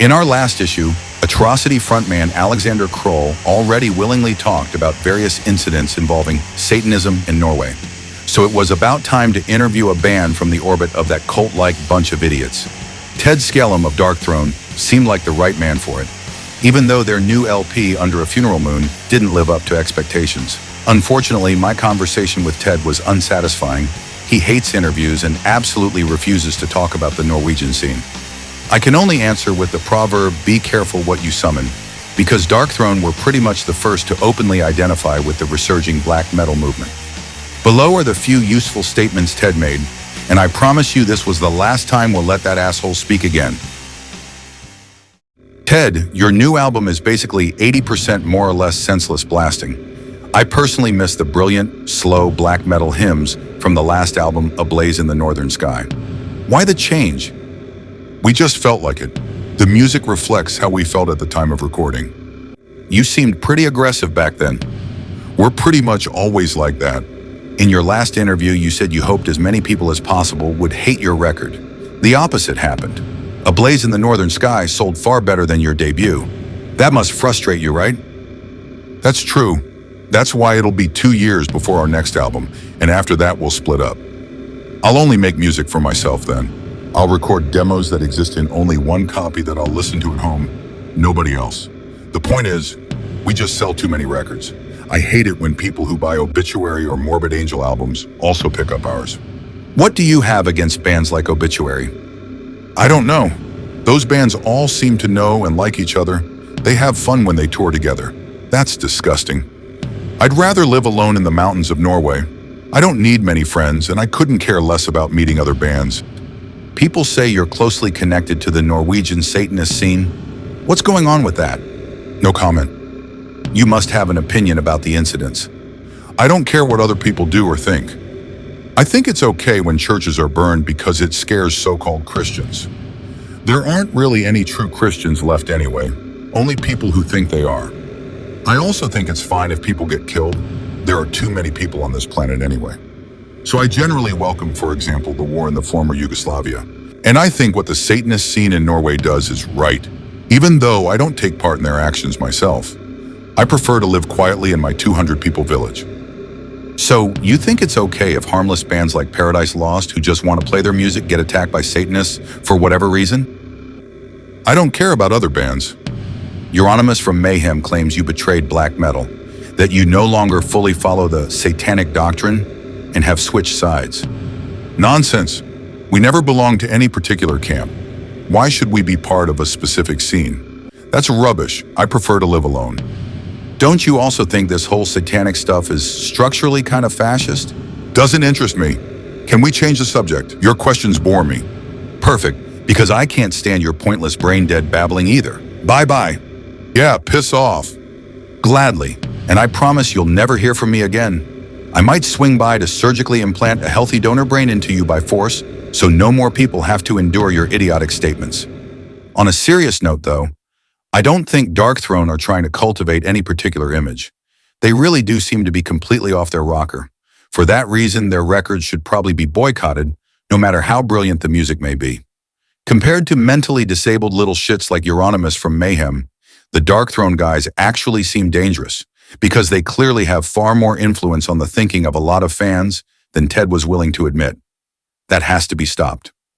In our last issue, ATROCITY frontman Alexander Krull already willingly talked about various incidents involving Satanism in Norway. So it was about time to interview a band from the orbit of that cult-like bunch of idiots. Ted Skjellum of Darkthrone seemed like the right man for it, even though their new LP, Under a Funeral Moon, didn't live up to expectations. Unfortunately, my conversation with Ted was unsatisfying. He hates interviews and absolutely refuses to talk about the Norwegian scene. I can only answer with the proverb, be careful what you summon, because Darkthrone were pretty much the first to openly identify with the resurging black metal movement. Below are the few useful statements Ted made, and I promise you this was the last time we'll let that asshole speak again. Ted, your new album is basically 80% more or less senseless blasting. I personally miss the brilliant, slow black metal hymns from the last album, Ablaze in the Northern Sky. Why the change? We just felt like it. The music reflects how we felt at the time of recording. You seemed pretty aggressive back then. We're pretty much always like that. In your last interview, you said you hoped as many people as possible would hate your record. The opposite happened. Ablaze in the Northern Sky sold far better than your debut. That must frustrate you, right? That's true. That's why it'll be 2 years before our next album, and after that we'll split up. I'll only make music for myself then. I'll record demos that exist in only one copy that I'll listen to at home, nobody else. The point is, we just sell too many records. I hate it when people who buy Obituary or Morbid Angel albums also pick up ours. What do you have against bands like Obituary? I don't know. Those bands all seem to know and like each other. They have fun when they tour together. That's disgusting. I'd rather live alone in the mountains of Norway. I don't need many friends, and I couldn't care less about meeting other bands. People say you're closely connected to the Norwegian Satanist scene. What's going on with that? No comment. You must have an opinion about the incidents. I don't care what other people do or think. I think it's okay when churches are burned because it scares so-called Christians. There aren't really any true Christians left anyway, only people who think they are. I also think it's fine if people get killed. There are too many people on this planet anyway. So I generally welcome, for example, the war in the former Yugoslavia. And I think what the Satanist scene in Norway does is right, even though I don't take part in their actions myself. I prefer to live quietly in my 200-people village. So, you think it's okay if harmless bands like Paradise Lost, who just want to play their music, get attacked by Satanists for whatever reason? I don't care about other bands. Euronymous from Mayhem claims you betrayed black metal, that you no longer fully follow the satanic doctrine and have switched sides. Nonsense. We never belonged to any particular camp. Why should we be part of a specific scene? That's rubbish. I prefer to live alone. Don't you also think this whole satanic stuff is structurally kind of fascist? Doesn't interest me. Can we change the subject? Your questions bore me. Perfect, because I can't stand your pointless brain-dead babbling either. Bye-bye. Yeah, piss off. Gladly, and I promise you'll never hear from me again. I might swing by to surgically implant a healthy donor brain into you by force, so no more people have to endure your idiotic statements. On a serious note, though, I don't think Darkthrone are trying to cultivate any particular image. They really do seem to be completely off their rocker. For that reason, their records should probably be boycotted, no matter how brilliant the music may be. Compared to mentally disabled little shits like Euronymous from Mayhem, the Darkthrone guys actually seem dangerous, because they clearly have far more influence on the thinking of a lot of fans than Ted was willing to admit. That has to be stopped.